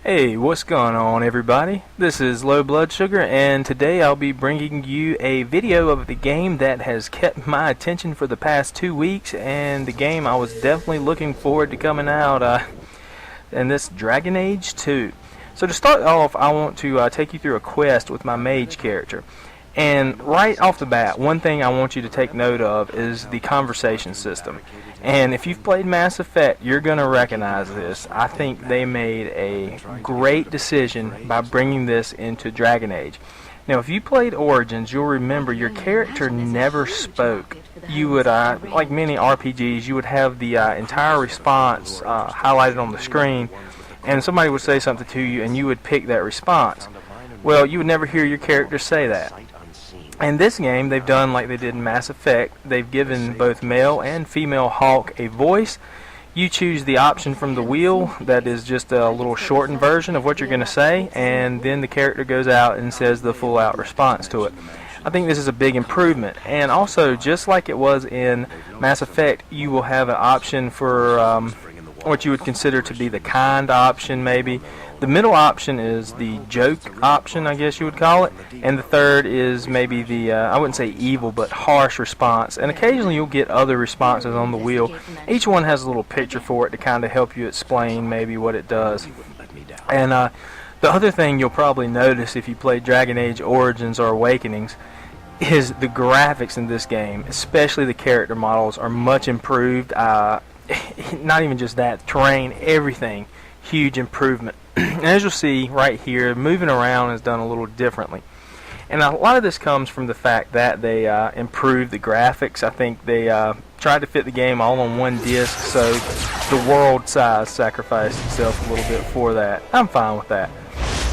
Hey, what's going on everybody? This is Low Blood Sugar, and today I'll be bringing you a video of the game that has kept my attention for the past 2 weeks, and the game I was definitely looking forward to coming out, and this Dragon Age 2. So to start off, I want to take you through a quest with my mage character. And right off the bat, one thing I want you to take note of is the conversation system. And if you've played Mass Effect, you're going to recognize this. I think they made a great decision by bringing this into Dragon Age. Now, if you played Origins, you'll remember your character never spoke. You would, like many RPGs, you would have the entire response highlighted on the screen, and somebody would say something to you, and you would pick that response. Well, you would never hear your character say that. In this game, they've done like they did in Mass Effect. They've given both male and female Hawk a voice. You choose the option from the wheel that is just a little shortened version of what you're going to say, and then the character goes out and says the full-out response to it. I think this is a big improvement. And also, just like it was in Mass Effect, you will have an option for what you would consider to be the kind option, maybe. The middle option is the joke option, I guess you would call it, and the third is maybe the, I wouldn't say evil, but harsh response. And occasionally you'll get other responses on the wheel. Each one has a little picture for it to kind of help you explain maybe what it does. And the other thing you'll probably notice if you play Dragon Age Origins or Awakenings is the graphics in this game, especially the character models, are much improved. Not even just that, terrain, everything, huge improvement. And as you'll see right here, moving around is done a little differently. And a lot of this comes from the fact that they improved the graphics. I think they tried to fit the game all on one disc, so the world size sacrificed itself a little bit for that. I'm fine with that.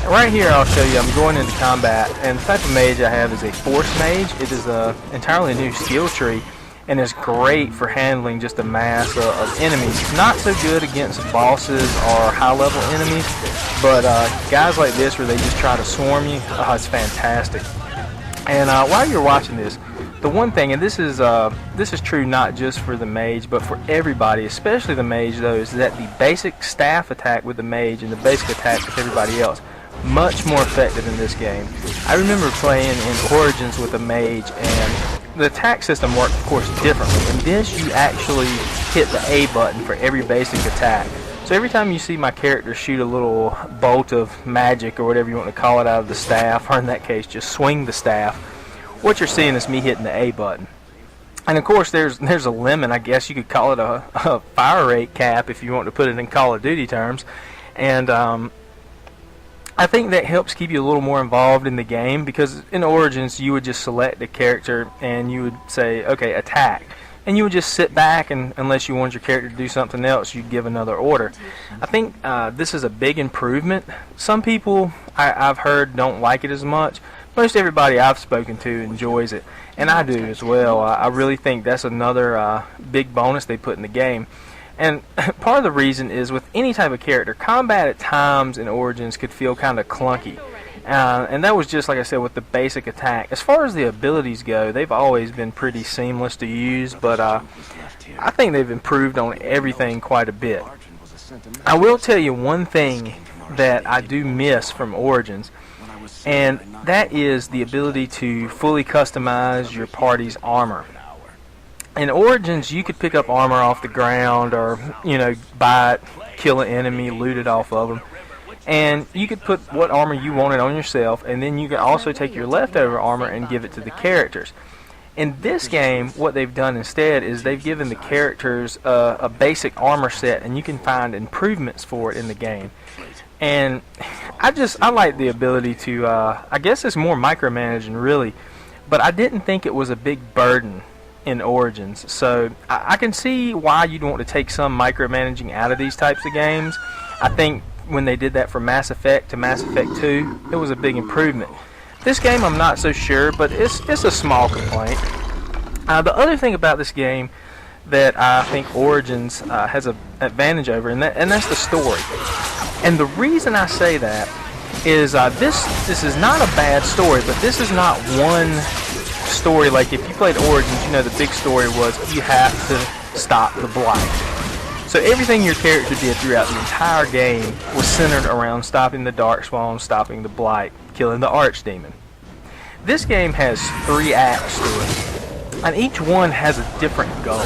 And right here I'll show you, I'm going into combat, and the type of mage I have is a force mage. It is an entirely new skill tree, and is great for handling just a mass of enemies. Not so good against bosses or high-level enemies, but guys like this where they just try to swarm you, it's fantastic. And while you're watching this, the one thing, and this is true not just for the mage, but for everybody, especially the mage though, is that the basic staff attack with the mage and the basic attack with everybody else, much more effective in this game. I remember playing in Origins with a mage, and the attack system worked, of course, differently. In this, you actually hit the A button for every basic attack. So every time you see my character shoot a little bolt of magic, or whatever you want to call it, out of the staff, or in that case, just swing the staff, what you're seeing is me hitting the A button. And of course, there's a limit. I guess you could call it a fire rate cap if you want to put it in Call of Duty terms. And I think that helps keep you a little more involved in the game, because in Origins you would just select a character and you would say, okay, attack, and you would just sit back, and unless you wanted your character to do something else, you'd give another order. I think this is a big improvement. Some people I've heard don't like it as much. Most everybody I've spoken to enjoys it, and I do as well. I really think that's another big bonus they put in the game. And part of the reason is, with any type of character, combat at times in Origins could feel kind of clunky. And that was just, like I said, with the basic attack. As far as the abilities go, they've always been pretty seamless to use, but I think they've improved on everything quite a bit. I will tell you one thing that I do miss from Origins, and that is the ability to fully customize your party's armor. In Origins, you could pick up armor off the ground, or, buy it, kill an enemy, loot it off of them. And you could put what armor you wanted on yourself, and then you could also take your leftover armor and give it to the characters. In this game, what they've done instead is they've given the characters a basic armor set, and you can find improvements for it in the game. And I like the ability to, I guess it's more micromanaging really, but I didn't think it was a big burden in Origins, so I can see why you'd want to take some micromanaging out of these types of games. I think when they did that from Mass Effect to Mass Effect 2, it was a big improvement. This game, I'm not so sure, but it's a small complaint. The other thing about this game that I think Origins has an advantage over, and that's the story. And the reason I say that is this is not a bad story, but this is not one story. Like if you played Origins, the big story was you have to stop the Blight. So So everything your character did throughout the entire game was centered around stopping the Darkspawn, stopping the Blight, killing the Archdemon. This game has 3 acts to it, and each one has a different goal.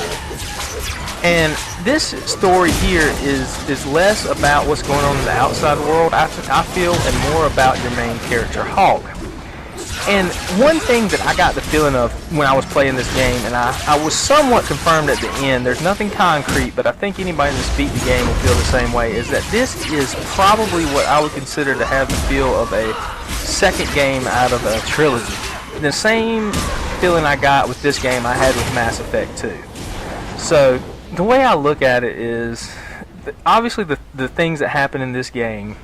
And this story here is less about what's going on in the outside world, I feel, and more about your main character, Hawk. And one thing that I got the feeling of when I was playing this game, and I was somewhat confirmed at the end, there's nothing concrete, but I think anybody that's beat the game will feel the same way, is that this is probably what I would consider to have the feel of a second game out of a trilogy. The same feeling I got with this game I had with Mass Effect 2. So the way I look at it is, obviously the things that happen in this game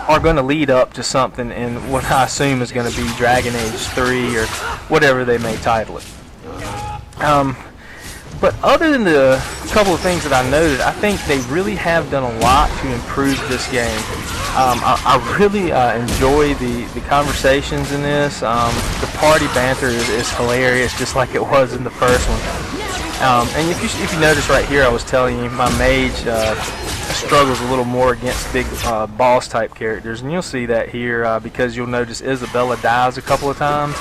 are going to lead up to something in what I assume is going to be Dragon Age 3 or whatever they may title it. But other than the couple of things that I noted, I think they really have done a lot to improve this game. I really enjoy the conversations in this. The party banter is hilarious, just like it was in the first one. And if you notice right here, I was telling you my mage struggles a little more against big boss type characters, and you'll see that here because you'll notice Isabella dies a couple of times.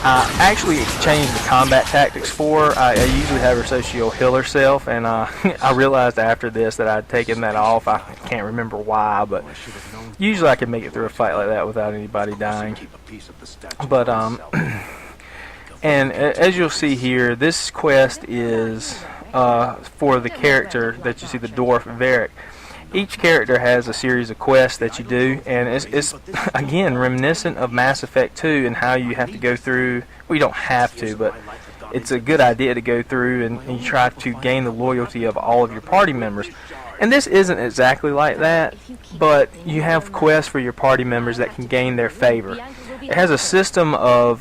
I actually changed the combat tactics for her. I usually have her so she'll heal herself, and I realized after this that I'd taken that off. I can't remember why, but usually I can make it through a fight like that without anybody dying. But and as you'll see here, this quest is for the character that you see, the dwarf Varric. Each character has a series of quests that you do, and it's again reminiscent of Mass Effect 2 and how you have to go through. Well, you don't have to, but it's a good idea to go through and you try to gain the loyalty of all of your party members. And this isn't exactly like that, but you have quests for your party members that can gain their favor. It has a system of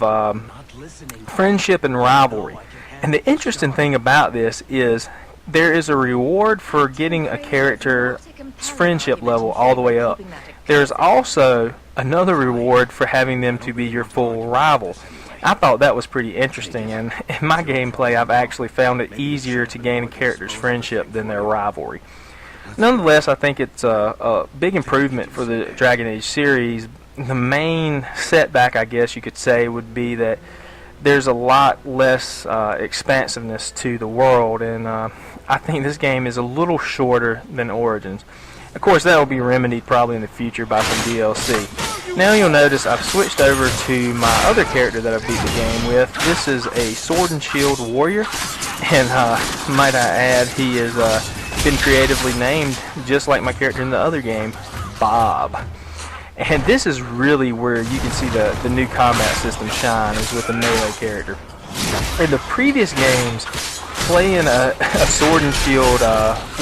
friendship and rivalry. And the interesting thing about this is there is a reward for getting a character's friendship level all the way up. There's also another reward for having them to be your full rival. I thought that was pretty interesting, and in my gameplay I've actually found it easier to gain a character's friendship than their rivalry. Nonetheless, I think it's a big improvement for the Dragon Age series. The main setback, I guess you could say, would be that there's a lot less expansiveness to the world, and I think this game is a little shorter than Origins. Of course, that will be remedied probably in the future by some DLC. Now you'll notice I've switched over to my other character that I beat the game with. This is a Sword and Shield warrior, and might I add, he has been creatively named just like my character in the other game, Bob. And this is really where you can see the new combat system shine, is with the melee character. In the previous games, playing a Sword and Shield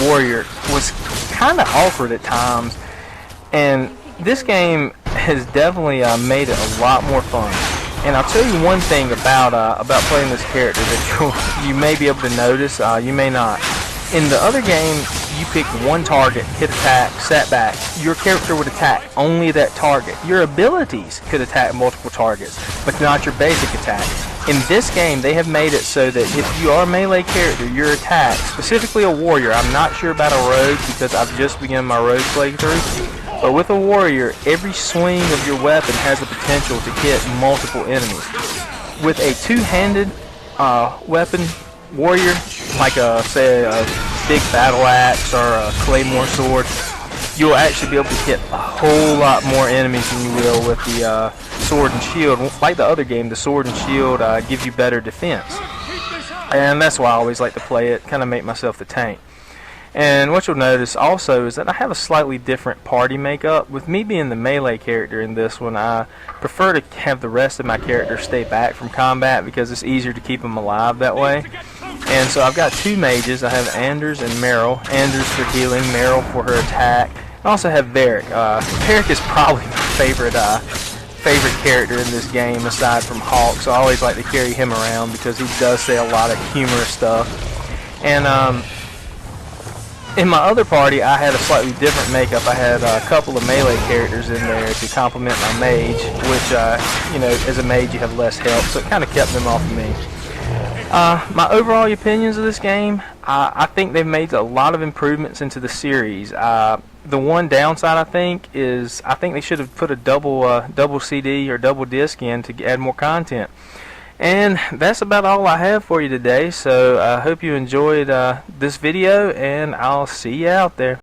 warrior was kind of awkward at times, and this game has definitely made it a lot more fun. And I'll tell you one thing about playing this character that you may be able to notice, you may not. In the other game, you picked one target, hit attack, sat back. Your character would attack only that target. Your abilities could attack multiple targets, but not your basic attack. In this game, they have made it so that if you are a melee character, your attack, specifically a warrior, I'm not sure about a rogue because I've just begun my rogue playthrough, but with a warrior, every swing of your weapon has the potential to hit multiple enemies. With a two-handed weapon, warrior, like say a big battle axe or a claymore sword, you'll actually be able to hit a whole lot more enemies than you will with the sword and shield. Like the other game, the sword and shield give you better defense, and that's why I always like to play it, kind of make myself the tank. And what you'll notice also is that I have a slightly different party makeup. With me being the melee character in this one, I prefer to have the rest of my characters stay back from combat because it's easier to keep them alive that way. And so I've got two mages. I have Anders and Meryl. Anders for healing, Meryl for her attack. I also have Varric. Varric is probably my favorite character in this game aside from Hawk, so I always like to carry him around because he does say a lot of humorous stuff. And in my other party, I had a slightly different makeup. I had a couple of melee characters in there to complement my mage, which, you know, as a mage you have less health, so it kind of kept them off of me. My overall opinions of this game, I think they've made a lot of improvements into the series. The one downside I think is I think they should have put a double CD or double disc in to add more content. And that's about all I have for you today. So I hope you enjoyed this video, and I'll see you out there.